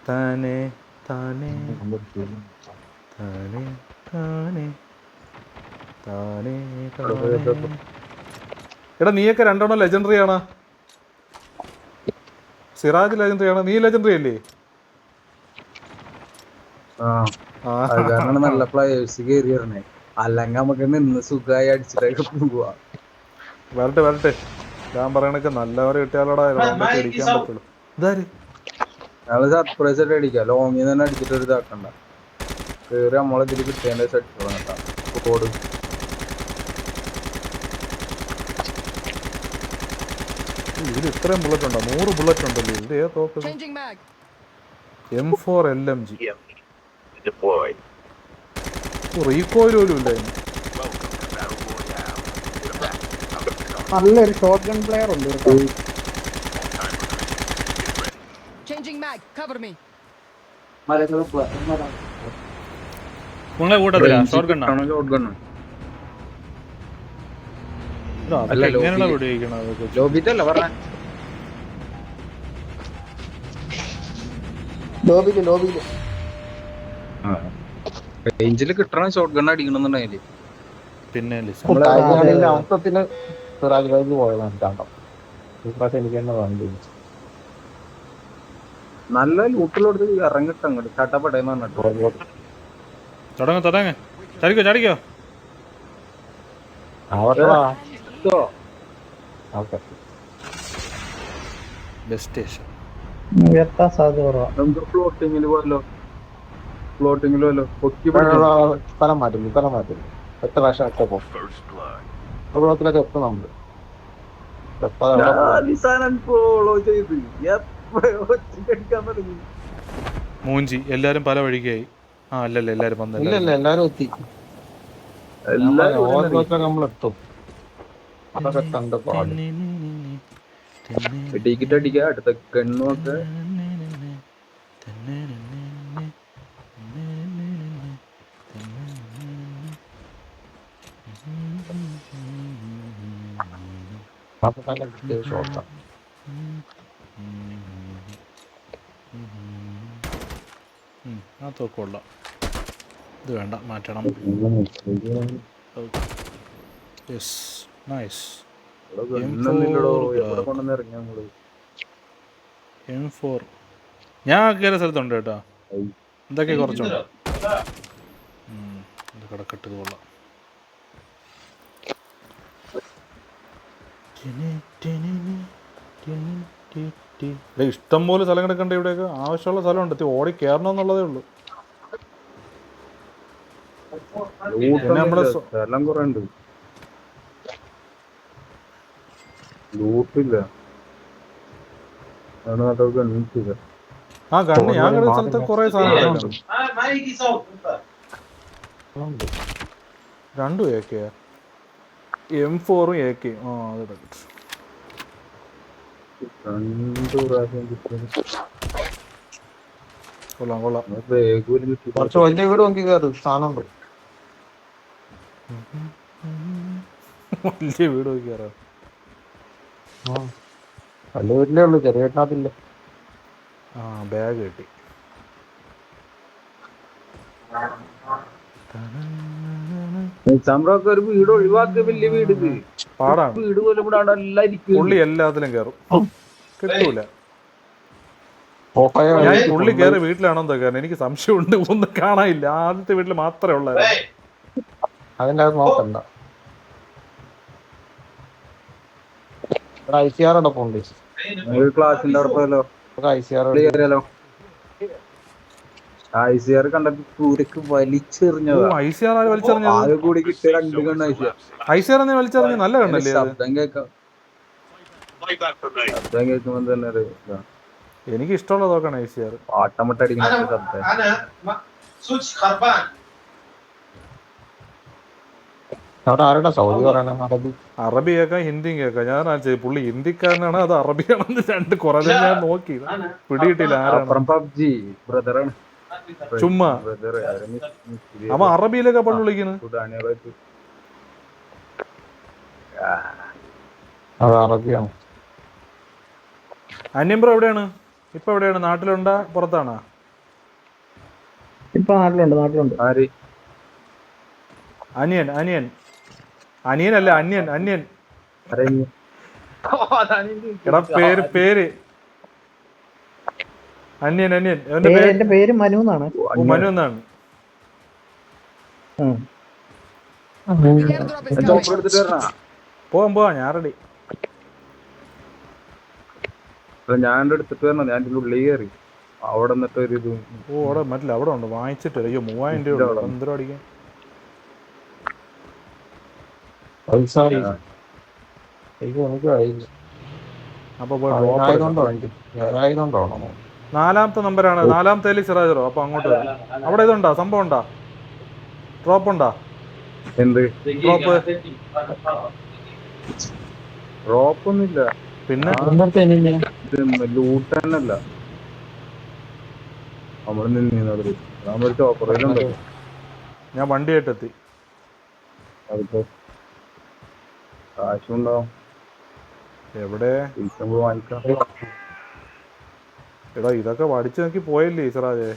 താനേ താനേ താനേ താനേ താനേ താനേ. എടാ നീയൊക്കെ രണ്ടെണ്ണം ലെജൻഡറി ആണ്. സിറാജ് ലെജൻഡറി ആണ്, നീ ലെജൻഡറി അല്ലേ? നല്ല പ്ലേയേഴ്സ് കയറി വരണേ, അല്ലെങ്കിൽ നമുക്ക് നിന്ന് സുഖമായി അടിച്ചിട്ടൊക്കെ പോവാ. വരട്ടെ വരട്ടെ, ഞാൻ പറയണൊക്കെ നല്ലവരെ കിട്ടിയാലോടാ അടിക്കാൻ പറ്റുള്ളൂ. ഇതാര് ഞങ്ങള് സർപ്രൈസ് ആയിട്ട് അടിക്കാം, ലോങ്ങിൽ തന്നെ അടിച്ചിട്ട് ഒരു ഇതാക്കണ്ട. കേറി നമ്മളിതിൽ കിട്ടേണ്ട സെറ്റ് തുടങ്ങട്ടാ. കോഡ് ഇതിൽ ഇത്രയും ബുള്ളറ്റ് ഉണ്ടോ? 100 ബുള്ളറ്റ് ഉണ്ടല്ലോ. ഇത് ഏത് തോക്ക്? M4 LMG. റീകോയിൽ പോലും ഇല്ല. നല്ലൊരു ഷോട്ട് ഗൺ പ്ലെയർ ഉണ്ട്. ലോബിത്തല്ല പറഞ്ഞ ലോബിയില് റേഞ്ചില് കിട്ടണ ഷോട്ട് ഗൺ അടിക്കണമെന്നുണ്ടെങ്കില് പിന്നെ അവസരത്തിന് സിറാജ് പോയതാണ് കണ്ടോ. എനിക്ക് തന്നെ വേണ്ടി നല്ല ലൂട്ടിലോട്ട് ഇറങ്ങിട്ട് അങ്ങോട്ട് ചട്ടപ്പടയെന്ന് പറഞ്ഞിട്ട് തുടങ്ങ ചടിക്കോ ചടിക്കോ. ഫ്ലോട്ടിങ്ങില് പോലോ പൊക്കി സ്ഥലം മാറ്റുന്നു ഒറ്റ പ്രാവശ്യം ഒറ്റ പോകുളത്തിലൊക്കെ എത്തുന്നുണ്ട്. ഫോളോ ചെയ്ത് തുടങ്ങി. മൂഞ്ചി എല്ലാരും പല വഴിക്കായി. അല്ലല്ല എല്ലാരും വന്നില്ല, എല്ലാരും എത്തി. നമ്മളെത്തും. അതൊക്കെ കണ്ട് പാടും. ടിക്കറ്റ് അടിക്കുക, അടുത്ത കണ്ണൊക്കെ ഷോട്ടാ. ആ തോക്കൊള്ളാം. ഇത് വേണ്ട, മാറ്റണം. Yes, nice. M4 ഞാൻ കയറിയ സ്ഥലത്തുണ്ട് കേട്ടോ. എന്തൊക്കെ കുറച്ചുണ്ട്. ഇത് കിടക്കട്ട് കൊള്ളാം. ഇഷ്ടം പോലെ സ്ഥലം കിടക്കണ്ട. ഇവിടെയൊക്കെ ആവശ്യമുള്ള സ്ഥലമുണ്ട്. ഓടി കയറണമെന്നുള്ളതേ ഉള്ളൂ. സ്ഥലം കുറെ ഉണ്ട്. ലൂട്ടില്ല. ആ കണ്ണ് ഞാൻ കിടക്കുന്ന സ്ഥലത്ത് കുറെ സാധനങ്ങളുണ്ട്. 2 AK M4 AK. അത് കൊള്ളാം. കുറച്ച് വലിയ വീട് നോക്കി കയറി സ്ഥാനമുണ്ട്. വലിയ വീട് നോക്കി കയറാം. വലിയ വീട്ടിലേ ഉള്ളു, ചെറിയ വീട്ടിനകത്തില്ല. ബാഗ് കിട്ടി. ഒരു വീട് ഒഴിവാക്കിയ വലിയ വീട് പാടാണ്. വീട് പോലും പുള്ളി എല്ലാത്തിലും കയറും, കിട്ടൂല. ഞാൻ പുള്ളി കയറി വീട്ടിലാണോ കയറുന്നത് എനിക്ക് സംശയമുണ്ട്. ഒന്നും കാണാനില്ല. ആദ്യത്തെ വീട്ടിൽ മാത്രമേ ഉള്ളായിരുന്നു. അതിൻ്റെ അത് നോക്കണ്ട. ICR അടക്കം ഉണ്ട്. നമുക്ക് ക്ലാസിന്റെ അവിടെ പോയല്ലോ, ICR ക്ലിയറിയാലോ. ICR കണ്ടിട്ട് പൂരക്ക് വലിച്ചെറിഞ്ഞതാ. ICR ആര് വലിച്ചെറിഞ്ഞത്? ആകെ കൂടി കിട്ടിയ 2 ഗണ്ണ് ICR. ICR എന്ന് വലിച്ചെറിഞ്ഞ നല്ല കണ്ടല്ലേ അത്? ശബ്ദം കേൾക്കുമ്പോ തന്നെ എനിക്ക് ഇഷ്ടമുള്ള നോക്കണം ICR. ആട്ടമട്ട അടിക്കുന്ന ശബ്ദം. അവിടെ ആരുടെ സൗദി പറയണ അറബി? അറബി കേൾക്കാം, ഹിന്ദിയും കേൾക്കാം. ഞാൻ പുള്ളി ഹിന്ദിക്കാരനാണ് അത് അറബിയാണെന്ന് രണ്ട് കുറേ ഞാൻ നോക്കി, പിടിയിട്ടില്ല ആരാണ്. അപ്പുറം പബ്ജി ബ്രദറാണ്, ചുമ്മാ ബ്രദർ. അവൻ അറബിയിലൊക്കെ പള്ളി വിളിക്കുന്നു. അത് അറബിയാണ്. അന്യംബ്രോ എവിടെയാണ് ഇപ്പൊ? എവിടെയാണ്? നാട്ടിലുണ്ടാ പുറത്താണോ? ഇപ്പൊ നാട്ടിലുണ്ട്. ആര്? അനിയനല്ല, അന്യൻ. എടാ പേര് അന്യൻ. എന്റെ പേര് മനു എന്നാണ്. മനു എന്നാണ്. പോവാ, ഞാൻ റെഡി. ഞാൻ എടുത്തിട്ട് വരണം. ഞാൻ ഉള്ളിൽ കയറി അവിടെ നിന്നിട്ട് ഒരു ഇത്. അവിടെ മറ്റില്ല, അവിടെ ഉണ്ട് വാങ്ങിച്ചിട്ട്. അയ്യോ 3000 രൂപ എന്തോ അടിക്കാൻ. അപ്പൊ 4ാമത്തെ നമ്പറാണ്, 4ാമത്തെ സിറാജറോ. അപ്പൊ അങ്ങോട്ട് അവിടെ ഇതുണ്ടോ, സംഭവം ഉണ്ടോ, ഡ്രോപ്പ് ഉണ്ടോ? എന്ത് ഡ്രോപ്പ് ഒന്നുമില്ല. പിന്നെ ലൂട്ടന്നല്ല നമ്മള് നിന്നത്. നമ്മളൊരു ചോപ്പറുണ്ടോ, ഞാൻ വണ്ടിയായിട്ട് എത്തി. അതിപ്പോ കാശുണ്ടാവും. എവിടെ വാങ്ങിക്കാം. എടാ ഇതൊക്കെ വടിച്ചു നോക്കി പോയല്ലേ സിറാജേ.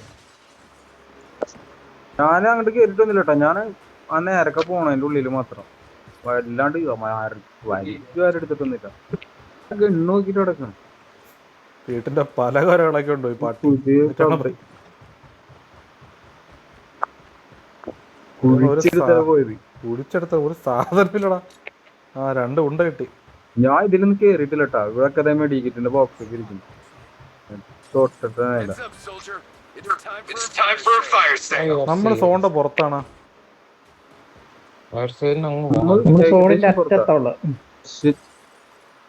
ഞാൻ അങ്ങോട്ട് കേറിട്ടൊന്നുമില്ല കേട്ടോ. ഞാൻ ആ നേരൊക്കെ പോണതിന്റെ ഉള്ളില് മാത്രം, വല്ലാണ്ട് എടുത്തിട്ടൊന്നുമില്ല. ഗണ്ണ് നോക്കിട്ട് കിടക്കണം. വീട്ടിന്റെ പല കരകളൊക്കെ ഉണ്ടോ ഈ പാട്ട്? കുടിച്ചെടുത്ത ഒരു സാധനമില്ലടാ. 2 ഉണ്ട കിട്ടി. ഞാൻ ഇതിലൊന്നും കേറിയിട്ടില്ല കേട്ടാ. ഇവിടെയൊക്കെ മെഡിക്കറ്റിന്റെ ബോക്സ് ഒക്കെ ഇരിക്കുന്നു. നമ്മള് സോണിന്റെ പുറത്താണ്.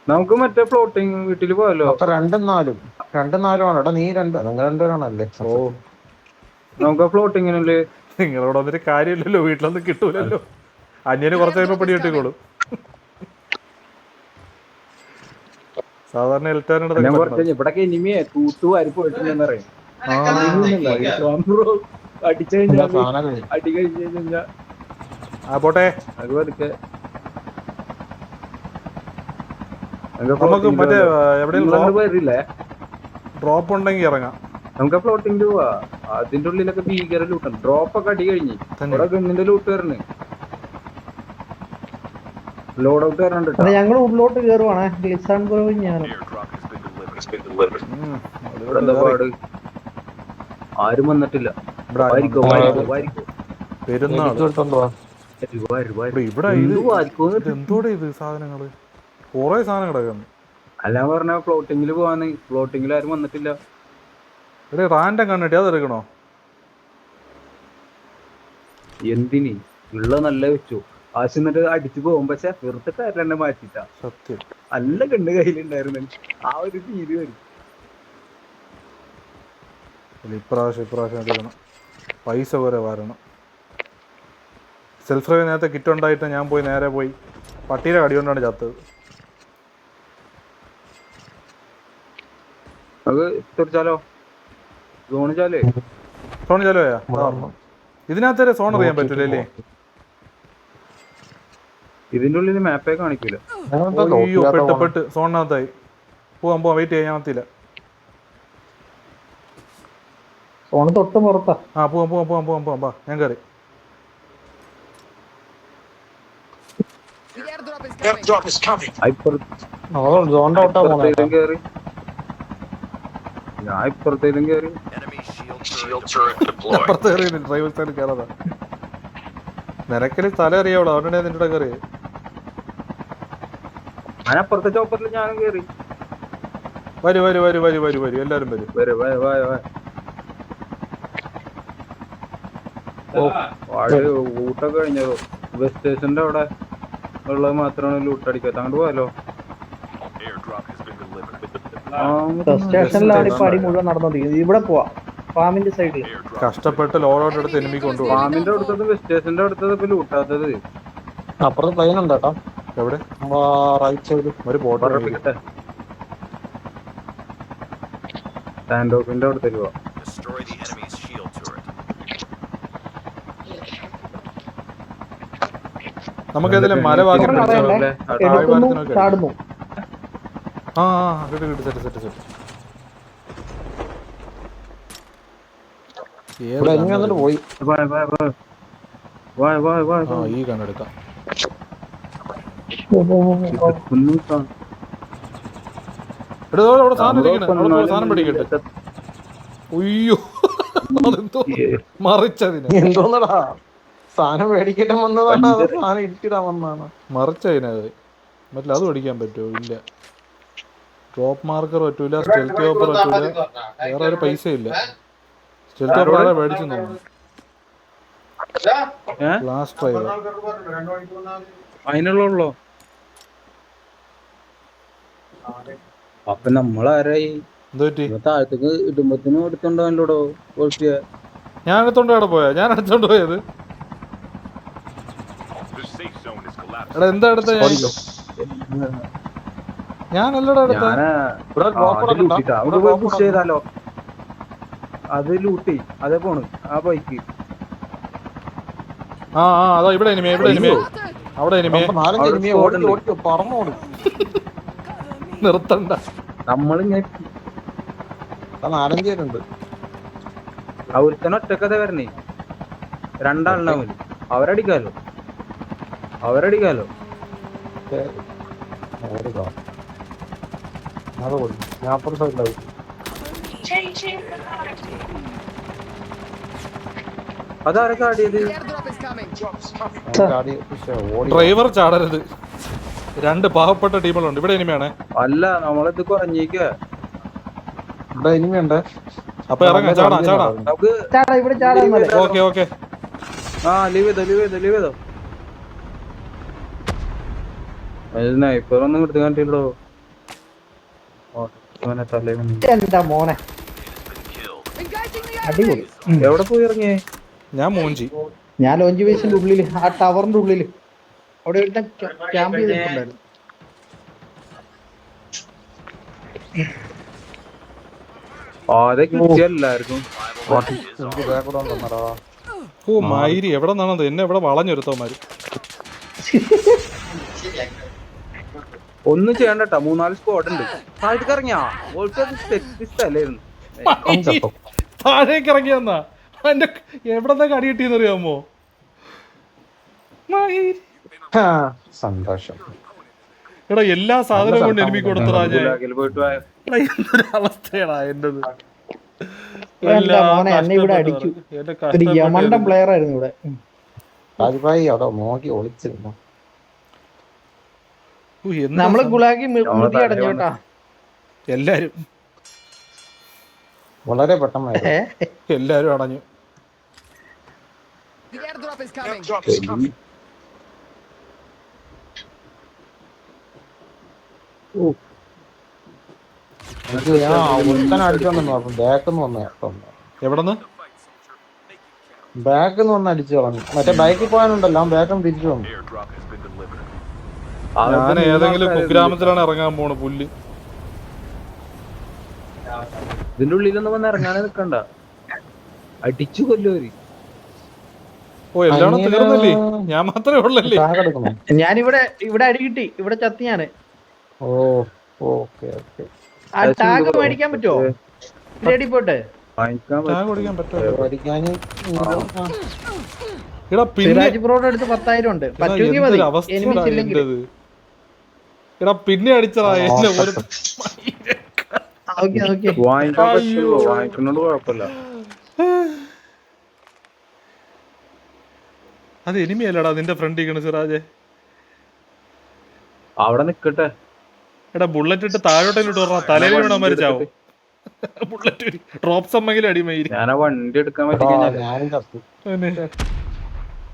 നമുക്ക് മറ്റേ ഫ്ലോട്ടിങ് വീട്ടിൽ പോയല്ലോ. 2-4 ആണ്. എടാ നീ നിങ്ങൾ 2 ഓ നമുക്ക് ഫ്ലോട്ടിങ്ങിനല്ലേ. നിങ്ങളോട് വന്നിട്ട് കാര്യമില്ലല്ലോ, വീട്ടിലൊന്നും കിട്ടൂലല്ലോ. അന്യന് കുറച്ച് കഴിയുമ്പോ പിടി കിട്ടിക്കോളും. സാധാരണ ഇവിടൊക്കെ ഇനിമയെ തൂത്തുവാരി പോയിട്ടുണ്ടെന്ന് അറിയാം. അടി കഴിഞ്ഞ് കഴിഞ്ഞാ പോട്ടെ. അത് പതുക്കെ നമുക്ക് മറ്റേ എവിടെയെങ്കിലും വരില്ലേ, ഡ്രോപ്പ് ഉണ്ടെങ്കിൽ ഇറങ്ങാം. നമുക്ക് ഫ്ലോട്ടിങ് പോവാ. അതിന്റെ ഉള്ളിലൊക്കെ ഭീകര ലൂട്ടാണ്. ഡ്രോപ്പ് ഒക്കെ അടി കഴിഞ്ഞ് ഇവിടെ ഗണ്ണിന്റെ ലൂട്ട് വരണേ, ലോഡ് ഔട്ട് വരണുണ്ട്. ഞങ്ങൾ ഉള്ളിലോട്ട് കേറുവാണ്. പാട് ആരും വന്നിട്ടില്ല. എന്തോടെ ഇത് സാധനങ്ങള്, കൊറേ സാധനം കിടക്കുന്നു. അല്ല പറഞ്ഞ ഫ്ലോട്ടിങ്ങില് പോവാന്ന്. ഫ്ലോട്ടിങ്ങിൽ ആരും വന്നിട്ടില്ല. ഇവിടെ റാൻഡം കണ്ടിട്ട് അതെടുക്കണോ? എന്തിന് ഉള്ള നല്ല വെച്ചു ആശം എന്നിട്ട് അടിച്ചു പോകും. പക്ഷെ വെറുതെ തന്നെ മാറ്റിട്ടാ. സത്യം നല്ല കണ്ണ് കയ്യിലുണ്ടായിരുന്നു. ആ ഒരു തീര് വരും. ഇപ്രാവശ്യം എടുക്കണം. പൈസ വരെ വരണം. സെൽഫ് ഡ്രൈവ് നേരത്തെ കിറ്റ് ഉണ്ടായിട്ട് ഞാൻ നേരെ പോയി പട്ടിയുടെ കടി കൊണ്ടാണ് ചത്തത്. അത് തെറിച്ചാലോ? സോണിച്ചാലോ? ഇതിനകത്ത് സോൺ അറിയാൻ പറ്റൂലേ? ഇതിന്റെ ഉള്ളിൽ മാപ്പേ കാണിക്കൂല. അയ്യോ പെട്ട് സോണിനകത്തായി. പോവാൻ വെയിറ്റ് ചെയ്യാൻ പറ്റില്ല. സോണ് തൊട്ട് പുറത്താ. പോവാം ഞാൻ കയറി. ഞാൻ ഇപ്പുറത്തേലും കേറി. ഡ്രൈവർ സൈഡിൽ കയറാതാ. നിനക്കിന് സ്ഥലം അറിയാവളോ? അവരുടെ നിന്റെ കയറി. ഞാൻ അപ്പുറത്തെ ചോപ്പറിൽ ഞാനും കേറി. വരൂ വരൂ വരൂ വരൂ വരൂ വരൂ എല്ലാരും വരൂ. ലൂട്ടൊക്കെ കഴിഞ്ഞതോ. ബസ് സ്റ്റേഷന്റെ അവിടെ ഉള്ളത് മാത്രമാണ് ലൂട്ട് അടിക്കാത്ത. അങ്ങോട്ട് പോയാലോ? സ്റ്റേഷനിലാണ് ഇപ്പൊ അടി മുഴുവൻ നടന്നോണ്ടിരിക്കുന്നത്. ഇവിടെ പോവാ, ഫാമിന്റെ സൈഡിൽ. കഷ്ടപ്പെട്ട് ലോഡോട്ട് എടുത്ത് എനിമി കൊണ്ടുപോകും. ഫാമിന്റെ അടുത്തത് ബസ് സ്റ്റേഷന്റെ അടുത്തത് ഇപ്പൊ ലൂട്ടാത്തത്. അപ്പുറത്ത് പ്ലെയിൻ ഉണ്ട് കേട്ടോ. എവിടെ? റൈറ്റ് സൈഡ് ഒരു ബോട്ട് സ്റ്റാൻഡ് ഓഫിന്റെ അടുത്തേക്ക് പോവാം. നമുക്ക് ഏതെങ്കിലും മല ഭാഗം ചാടുന്നു. ആ കിട്ടി കിട്ടി. Set set set. പോയി. ഈ കണ്ടെടുക്കാം. അവിടെ സാധനം ഇരിക്കണേ. അവിടെ സാധനം പിടിക്കട്ടെ. ഉയ്യോ മറിച്ചതിന് എന്തോന്നടാ സാധനം മേടിക്കട്ടെ വന്നതാണ്, അത് സാധനം ഇടിച്ചിടാൻ വന്നതാണ്. മറിച്ചതിനത് മറ്റില്ല. അത് പഠിക്കാൻ പറ്റുമോ? ഇല്ല. ഡ്രോപ്പ് മാർക്കർ പറ്റൂല, സ്റ്റെൽത്ത് ഓപ്പർ പറ്റൂല, വേറെ ഒരു പൈസ ഇല്ല. സ്റ്റെൽത്ത് ഓപ്പർ ആരാ മേടിച്ചു തോന്നുന്നു. ലാസ്റ്റ് ഡ്രൈവർ അതിനുള്ളോ? അപ്പൊ നമ്മളാരായി? എന്താ പറ്റി? താഴത്തേക്ക് ഇടുമ്പത്തിനും എടുത്തോണ്ടോ കുഴപ്പിയ? ഞാൻ എടുത്തോണ്ട് അവിടെ പോയാ? ഞാൻ എടുത്തോണ്ട് പോയത്? എടാ എന്താ എടുത്ത? ഞാനല്ലടാ എടുത്ത. പുഷ് ചെയ്താലോ? അത് ലൂട്ടി അതേ പോണ് ആ ബൈക്ക്. ആ അതാ ഇവിടെ എനിമി, ഇവിടെ എനിമി, അവിടെ എനിമി. നിർത്തണ്ട. നമ്മളിങ്ങനെ 4-5 പേരുണ്ട്. ഒരുത്തന ഒറ്റക്കഥ വരണേ. രണ്ടാളുണ്ടാവും. അവരടിക്കാലോ. അതാരെ കാടിയത്? ഡ്രൈവർ ചാടരുത്. 2 പാവപ്പെട്ട ടീമുകളുണ്ട്. ഇവിടെ എനിമിയാണ്. അല്ല നമ്മളിത് കുറഞ്ഞേക്ക. ഇവിടെ എനിമിയുണ്ട്. അപ്പൊ ഇറങ്ങാം. ചാടാ. നമുക്ക് ഇവിടെ ചാടാ. ഓക്കെ. ലീവ് ചെയ്തോ. സ്നൈപ്പർ ഒന്നും എടുത്ത് കണ്ടില്ലോ. എന്താ മോനെ അടിപൊളി. എവിടെ പോയി ഇറങ്ങിയേ? ഞാൻ മൂഞ്ചി. ഞാൻ ലോഞ്ച് ബേസിന്റെ ഉള്ളില്, ആ ടവറിന്റെ ഉള്ളില് അവിടെ ക്യാമ്പ് ചെയ്തിട്ടുണ്ടായിരുന്നു. എല്ലാവർക്കും ഓ മയിരി എവിടെ നിന്നാണത്? എന്നെ എവിടെ വളഞ്ഞൊരുത്തവന്മാര്. ഒന്നും ചെയ്യണ്ടട്ടാ. 3-4 സ്ക്വാഡ് ഉണ്ട്. താഴത്തേക്ക് ഇറങ്ങിയാ സ്ഥലായിരുന്നു. താഴേക്ക് ഇറങ്ങിയെന്നാ എന്റെ എവിടെന്നാ കടി കിട്ടിയെന്നറിയാമോ? സന്തോഷം. എടാ എല്ലാ സാധനവും കൊണ്ട് എനിക്ക് കൊടുത്തടാ. എന്തൊരു അവസ്ഥയാടാ എന്റത്. ഇവിടെ അടിച്ചു. ഒരു യമണ്ട പ്ലെയർ ആയിരുന്നു ഇവിടെ. രാജ്ഭായി അവിടെ നോക്കി ഒളിച്ചിരുന്നു. നമ്മള് ഗുലാഗി മുടി അടഞ്ഞു കേട്ടാ. എല്ലാരും വളരെ പെട്ടെന്ന് എല്ലാരും അടഞ്ഞു. എവിടെന്ന് ബാക്കിന്ന് വന്ന് അടിച്ചു കളഞ്ഞു. മറ്റേ ബൈക്കിൽ പോകാനുണ്ടല്ലോ, ബാക്കും തിരിച്ചു വന്നു. ഞാൻ ഏതെങ്കിലും കുഗ്രാമത്തിലാണ് ഇറങ്ങാൻ പോണ പുല്ല്. ഇതിന്റെ ഉള്ളിലൊന്നും വന്ന് ഇറങ്ങാനേ നിക്കണ്ട. അടിച്ചു കൊല്ലുവര്. ഓ എല്ലാം തീർന്നല്ലേ? ഞാൻ മാത്രമേ ഉള്ളല്ലേ? ഞാനിവിടെ അടി കിട്ടി. ഇവിടെ ചത്തി ഞാന്. ഓക്കെ. ആ ടാഗ് മേടിക്കാൻ പറ്റുമോ? റെഡി പോട്ടെ. സിറാജ് ബ്രോയുടെ അടുത്ത് 10,000 ഉണ്ട്. പറ്റുമെങ്കിൽ മതി. എനിമിച്ചില്ലെങ്കിൽ പിന്നെ അടിച്ചതാ. വാങ്ങിക്കുന്നോണ്ട് കുഴപ്പമില്ല. അത് എനിമിയല്ലടാ നിന്റെ ഫ്രണ്ട് ഇരിക്കണ സിറാജെ. അവിടെ നിക്കട്ടെ. എടാ ബുള്ളറ്റ് ഇട്ട് താഴോട്ടേലും ഇട്ട് പറഞ്ഞ തലയിൽ വീണ മരിച്ചാവും. Bullet drop സമ്മെങ്കിലും അടിമയിരി. ഞാൻ ആ വണ്ടി എടുക്കാൻ പറ്റി കഴിഞ്ഞാൽ ഞാനും ചത്തു.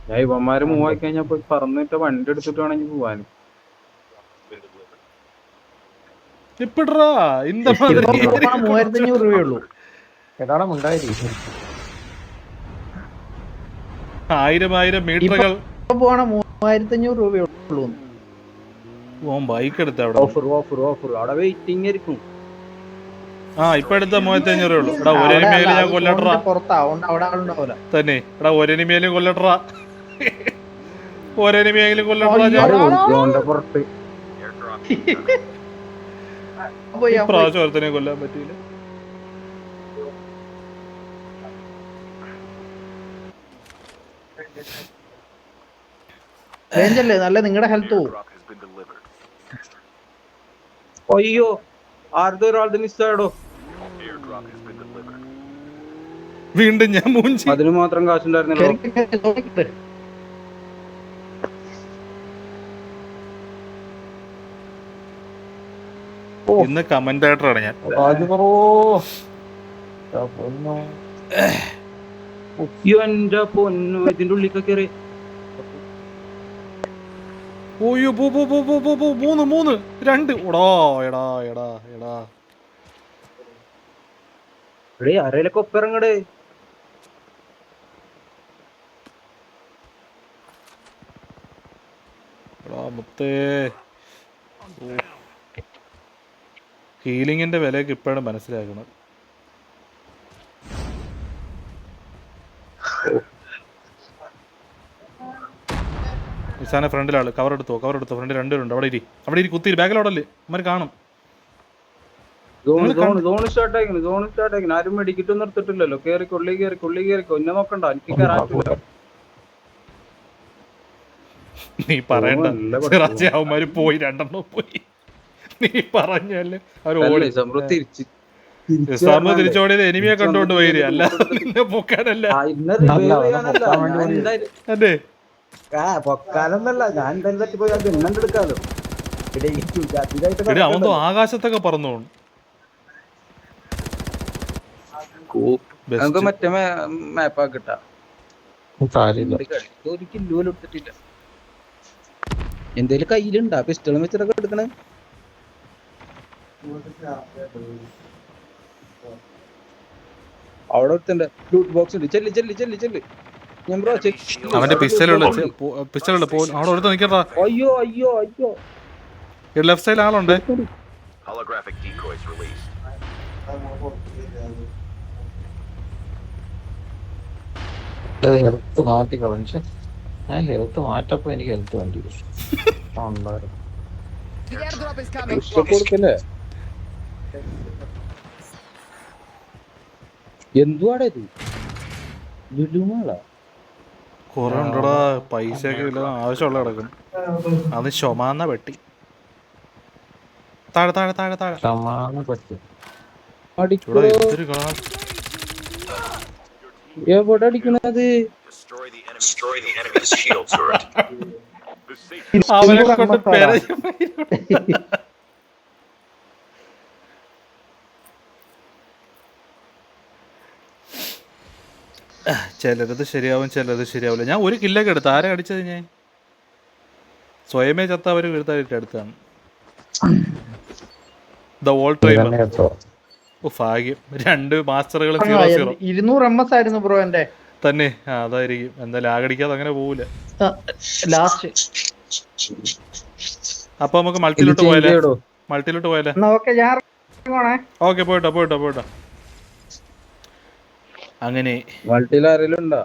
ഞാൻ ഇവന്മാര് മൂവായി കഴിഞ്ഞാ പോയി പറന്നിട്ട് വണ്ടി എടുത്തിട്ട് വേണമെങ്കിൽ പോവാൻ. ഇപ്പിട്രാ ഇന്ത മാതിരി 3500 രൂപയുള്ളൂ. എടാടാ മുണ്ടായി. 1000 മീറ്ററുകൾ പോവാണ് 3500 രൂപയുള്ളൂ. ഓൻ ബൈക്ക് എടുത്ത അവിടെ. ഓഫർ ഓഫർ ഓഫർ അവിടെ വെയിറ്റിംഗ് ആയിരിക്കും. ഇപ്പൊ എടുത്ത 3500 ഉള്ളൂ. എടാ ഒരെനിമേലും ഞാൻ കൊല്ലട്രാ തന്നെ. എടാ ഒരെനിമേലും കൊല്ലട്രാ, ഒരെനിമയെങ്കിലും കൊല്ലട്രാ. പുറത്ത് പ്രാവശ്യം ഒരുത്തനെ കൊല്ലാൻ പറ്റിയില്ല. നല്ല നിങ്ങളുടെ ഹെൽത്ത് പോവും. അയ്യോ ആരുടെ ഒരാളുടെ മിസ്സായടോ. വീണ്ടും ഞാൻ മൂഞ്ചി. അതിന് മാത്രം കാശുണ്ടായിരുന്നല്ലോ. ഇന്ന് കമന്റേറ്ററാണ് ഞാൻ. എന്റെ പൊന്നു ഇതിന്റെ ഉള്ളിൽ കയറി. ഓയ്യോ പോ 3 2 എടാ എടാ എടാ എടാ ആരേലൊക്കെ ഒപ്പിറങ്ങടേ. എടാ മുത്തേ, ഹീലിങ്ങിന്റെ വിലയൊക്കെ ഇപ്പോഴും മനസ്സിലാക്കണം. ഇസാനെ ഫ്രണ്ടിലാണ്. കവർ എടുത്തോ ഫ്രണ്ട് 2 പേരുണ്ട്. അവിടെ ഇരി കുത്തിരി ബാക്കിലോടല്ലേ അമ്മ കാണും. സോൺ സ്റ്റാർട്ട് ആയിക്കണം. ആരും മെഡിക്കറ്റ് ഒന്നും എടുത്തിട്ടില്ലല്ലോ. കേറിക്കോ എന്നെ നോക്കണ്ട. എനിക്ക് കയറാൻ നീ പറയണ്ട. അവന്മാര് പോയി 2 പോയി. നീ പറഞ്ഞല്ലേ അവര് തിരിച്ചോടിയത് എനിമിയെ കണ്ടുകൊണ്ട് പോയി. അല്ല നിന്നെ പൊക്കാനല്ല. അതെ പൊക്കാനൊന്നല്ല. ഞാൻ എന്തായാലും തട്ടിപ്പോയി അത് എടുക്കാലോ. അവന്തോ ആകാശത്തൊക്കെ പറന്നു. നമുക്ക് മറ്റേ മാപ്പാ കിട്ടാ. ഒരു കില്ലോ എടുത്തിട്ടില്ല. എന്തേലും കയ്യിലുണ്ടാ പിസ്റ്റളും വെച്ചിട്ടൊക്കെ എടുക്കണേ. അവിടെ ഒരുത്തന്റെ ലൂട്ട് ബോക്സ് ഉണ്ട്. ചെല്ല് ഞാൻ ബ്രോ അവന്റെ പിസ്റ്റലുള്ള അവിടെ ഒരുത്ത നിക്കട്ടാ. അയ്യോ അയ്യോ അയ്യോ ലെഫ്റ്റ് സൈഡിൽ ആളുണ്ട്. ഹെൽത്ത് മാറ്റി കളഞ്ഞ. ഞാൻ ഹെൽത്ത് മാറ്റപ്പോ എനിക്ക് ഹെൽത്ത് വേണ്ടി കൊടുക്കല്ലേ. എന്തുവാടാ ഇത്? ലുലുമാളാ കൊറേ ഉണ്ടടാ. പൈസ ഒക്കെ ഇല്ല, ആവശ്യമുള്ള കിടക്കും. അത് ചൊമാന്ന പെട്ടി. താഴെ എവിടെ അടിക്കണത്? അവനെ കൊണ്ട് ചിലരത് ശരിയാവും, ചിലത് ശരിയാവില്ല. ഞാൻ ഒരു കില്ലൊക്കെ എടുത്ത്. ആരെ അടിച്ചത്? ഞാൻ സ്വയമേ ചത്ത അവർ എടുത്തായിട്ട് എടുത്താണ്. ദ വോൾ ട്രൈബർ. ഭാഗ്യം 2 മാസ്റ്ററുകളും 0-0. 200 MS ആയിരുന്നു ബ്രോ എന്റെ തന്നെ. അതായിരിക്കും. എന്തായാലും ആകടിക്കാതെ അങ്ങനെ പോവില്ല ലാസ്റ്റ്. അപ്പൊ നമുക്ക് മൾട്ടിലോട്ട് പോയാലേ? ഓക്കെ പോയിട്ടോ. അങ്ങനെ മൾട്ടിയിൽ ആരെങ്കിലും ഉണ്ടോ?